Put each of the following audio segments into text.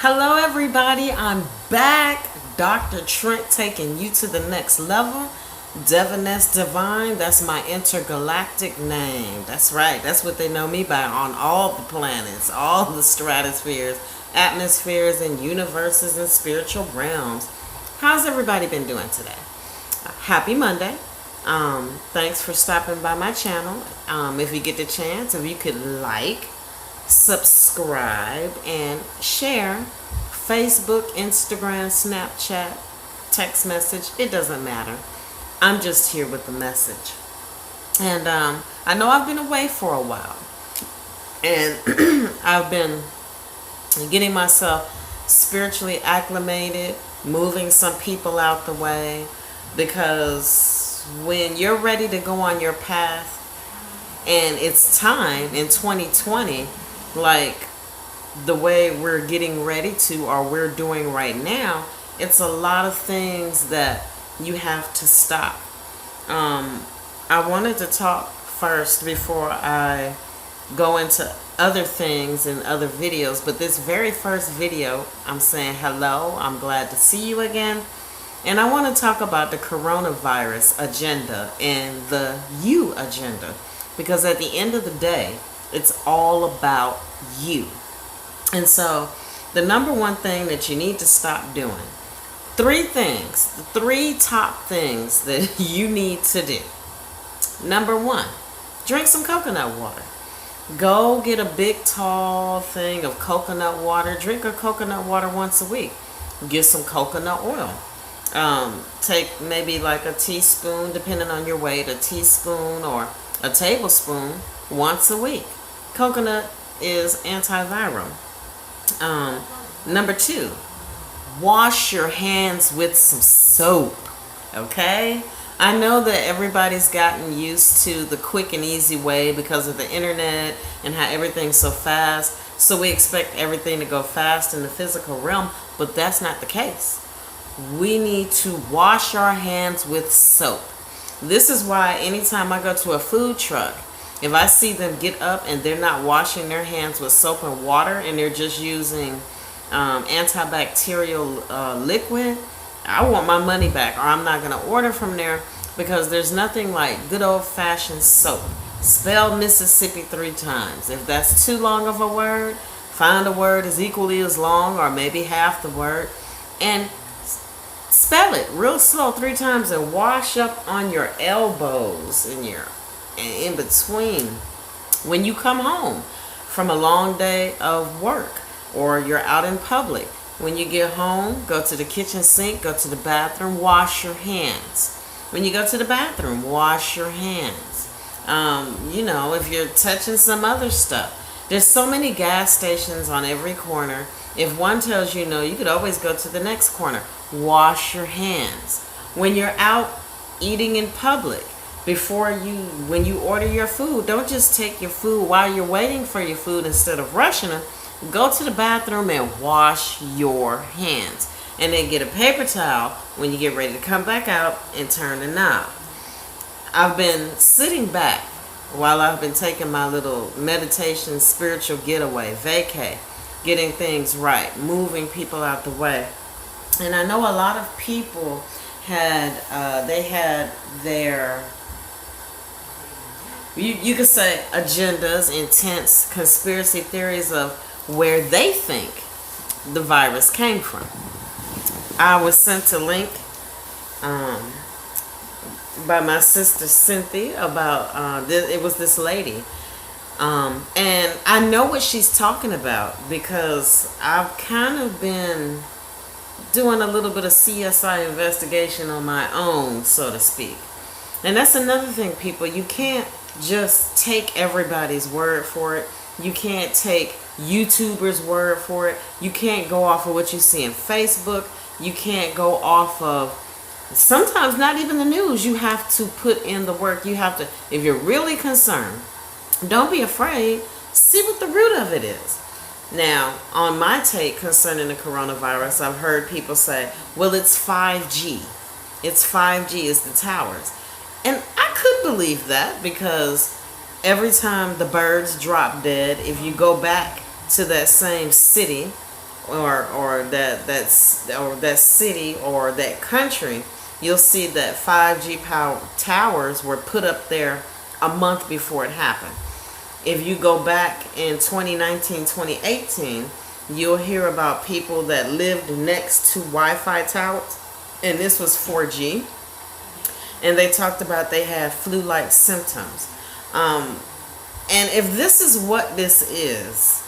Hello, everybody. I'm back. Dr. Trent taking you to the next level. Diviness Divine, that's my intergalactic name. That's right. That's what they know me by on all the planets, all the stratospheres, atmospheres, and universes and spiritual realms. How's everybody been doing today? Happy Monday. Thanks for stopping by my channel. If you get the chance, if you could like, subscribe, and share. Facebook, Instagram, Snapchat, text message, it doesn't matter. I'm just here with the message. And I know I've been away for a while. And I've been getting myself spiritually acclimated, moving some people out the way. Because when you're ready to go on your path and it's time in 2020, like the way we're getting ready to or we're doing right now, it's a lot of things that you have to stop. I wanted to talk first before I go into other things and other videos, but this very first video, I'm saying hello, I'm glad to see you again. And I want to talk about the coronavirus agenda and the you agenda, because at the end of the day, it's all about you. And so the number one thing that you need to stop doing, three things, the three top things that you need to do. Number one, drink some coconut water. Go get a big tall thing of coconut water. Drink a coconut water once a week. Get some coconut oil. Take maybe like a teaspoon, depending on your weight, a teaspoon or a tablespoon once a week. Coconut is antiviral. Number two, wash your hands with some soap. Okay? I know that everybody's gotten used to the quick and easy way because of the internet and how everything's so fast. So we expect everything to go fast in the physical realm, but that's not the case. We need to wash our hands with soap. This is why anytime I go to a food truck, if I see them get up and they're not washing their hands with soap and water and they're just using antibacterial liquid, I want my money back, or I'm not going to order from there, because there's nothing like good old-fashioned soap. Spell Mississippi 3 times. If that's too long of a word, find a word as equally as long or maybe half the word and spell it real slow 3 times and wash up on your elbows and in between when you come home from a long day of work or you're out in public. When you get home, go to the kitchen sink, go to the bathroom, wash your hands. When you go to the bathroom, wash your hands. If you're touching some other stuff, there's so many gas stations on every corner. If one tells you no, you could always go to the next corner. Wash your hands. When you're out eating in public, when you order your food, don't just take your food while you're waiting for your food instead of rushing it. Go to the bathroom and wash your hands. And then get a paper towel when you get ready to come back out and turn the knob. I've been sitting back while I've been taking my little meditation, spiritual getaway, vacay, getting things right, moving people out the way. And I know a lot of people had their, you could say, agendas, intents, conspiracy theories of where they think the virus came from. I was sent a link by my sister Cynthia about it was this lady, and I know what she's talking about because I've kind of been doing a little bit of CSI investigation on my own, so to speak. And that's another thing, people. You can't just take everybody's word for it. You can't take YouTubers' word for it. You can't go off of what you see in Facebook. You can't go off of sometimes not even the news. You have to put in the work. You have to, if you're really concerned, don't be afraid. See what the root of it is. Now, on my take concerning the coronavirus, I've heard people say, well, it's 5G. It's 5G, it's the towers. And I could believe that because every time the birds drop dead, if you go back to that same city or that city or that country, you'll see that 5G power towers were put up there a month before it happened. If you go back in 2019, 2018, you'll hear about people that lived next to Wi-Fi towers, and this was 4G, and they talked about they had flu-like symptoms. And if this is what this is,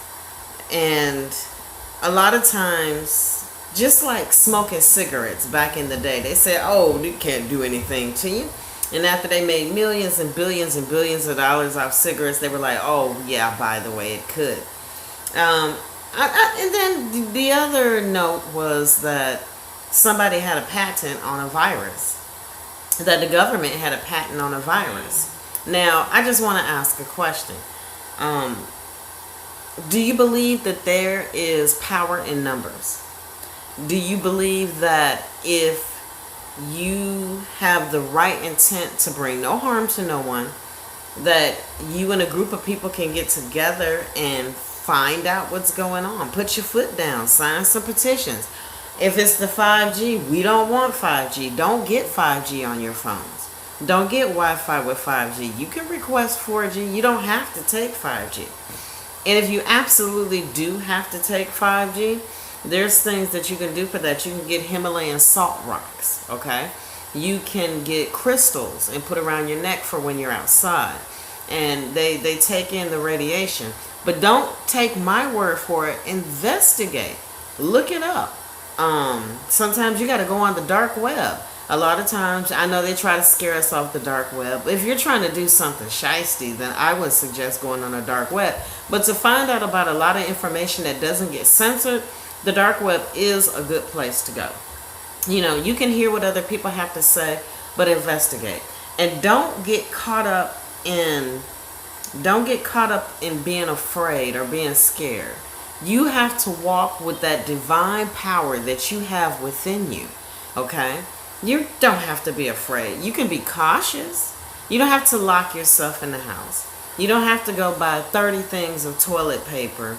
and a lot of times, just like smoking cigarettes back in the day, they said, oh, you can't do anything to you. And after they made millions and billions of dollars off cigarettes, they were like, oh, yeah, by the way, it could. And then the other note was that somebody had a patent on a virus, that the government had a patent on a virus. Now, I just want to ask a question. Do you believe that there is power in numbers? Do you believe that if you have the right intent to bring no harm to no one, that you and a group of people can get together and find out what's going on? Put your foot down, sign some petitions. If it's the 5G, we don't want 5G. Don't get 5G on your phones. Don't get Wi-Fi with 5G. You can request 4G. You don't have to take 5G. And if you absolutely do have to take 5G, there's things that you can do for that. You can get Himalayan salt rocks, okay? You can get crystals and put around your neck for when you're outside. And they take in the radiation. But don't take my word for it. Investigate. Look it up. Sometimes you got to go on the dark web. A lot of times, I know they try to scare us off the dark web. If you're trying to do something shiesty, then I would suggest going on the dark web. But to find out about a lot of information that doesn't get censored, the dark web is a good place to go. You know, you can hear what other people have to say, but investigate. And don't get caught up in being afraid or being scared. You have to walk with that divine power that you have within you, okay? You don't have to be afraid. You can be cautious. You don't have to lock yourself in the house. You don't have to go buy 30 things of toilet paper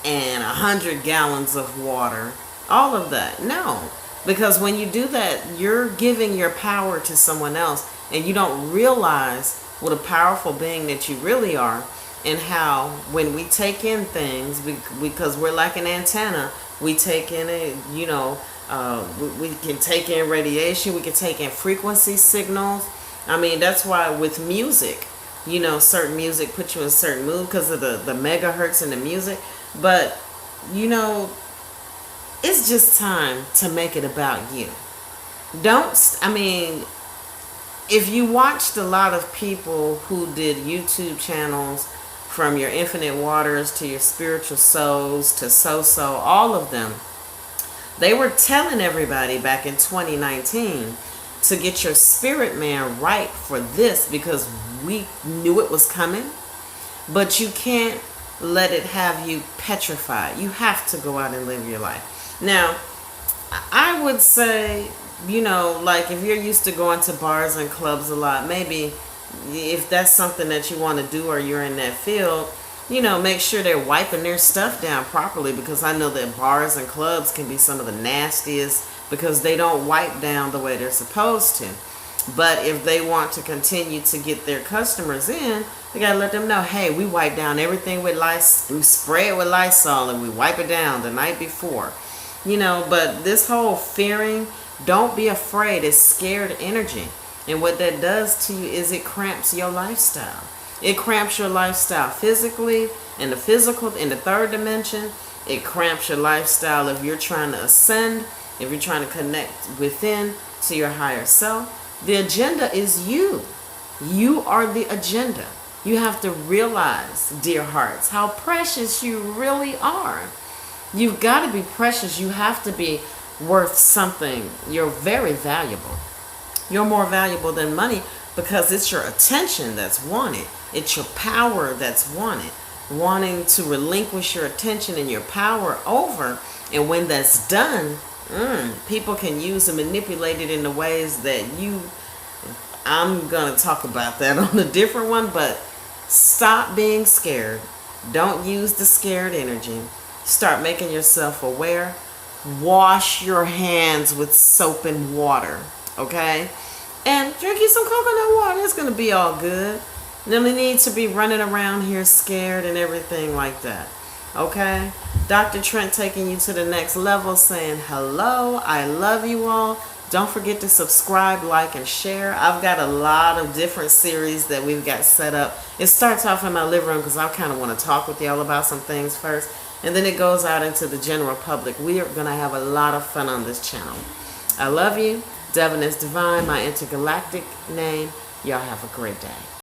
and 100 gallons of water. All of that. No. Because when you do that, you're giving your power to someone else, and you don't realize what a powerful being that you really are, and how when we take in things, because we're like an antenna, we take in we can take in radiation, we can take in frequency signals. I mean, that's why with music, certain music puts you in a certain mood because of the megahertz in the music. But, it's just time to make it about you. If you watched a lot of people who did YouTube channels, from your Infinite Waters to your Spiritual Souls to So, all of them, they were telling everybody back in 2019 to get your spirit man right for this, because we knew it was coming. But you can't let it have you petrified. You have to go out and live your life. Now, I would say, like if you're used to going to bars and clubs a lot, maybe if that's something that you want to do or you're in that field, make sure they're wiping their stuff down properly, because I know that bars and clubs can be some of the nastiest because they don't wipe down the way they're supposed to. But if they want to continue to get their customers in, they got to let them know, hey, we wipe down everything with Lysol. We spray it with Lysol and we wipe it down the night before. But this whole fearing, don't be afraid. It's scared energy. And what that does to you is it cramps your lifestyle. It cramps your lifestyle physically, in the physical, in the third dimension. It cramps your lifestyle if you're trying to ascend, if you're trying to connect within to your higher self. The agenda is you. You are the agenda. You have to realize, dear hearts, how precious you really are. You've got to be precious. You have to be worth something. You're very valuable. You're more valuable than money, because it's your attention that's wanted. It's your power that's wanted. Wanting to relinquish your attention and your power over. And when that's done, people can use and manipulate it in the ways that I'm going to talk about that on a different one, but stop being scared. Don't use the scared energy. Start making yourself aware. Wash your hands with soap and water, okay? And drink you some coconut water. It's going to be all good. No need to be running around here scared and everything like that, okay? Dr. Trent taking you to the next level, saying hello. I love you all. Don't forget to subscribe, like, and share. I've got a lot of different series that we've got set up. It starts off in my living room because I kind of want to talk with y'all about some things first. And then it goes out into the general public. We are going to have a lot of fun on this channel. I love you. Devin is Divine, my intergalactic name. Y'all have a great day.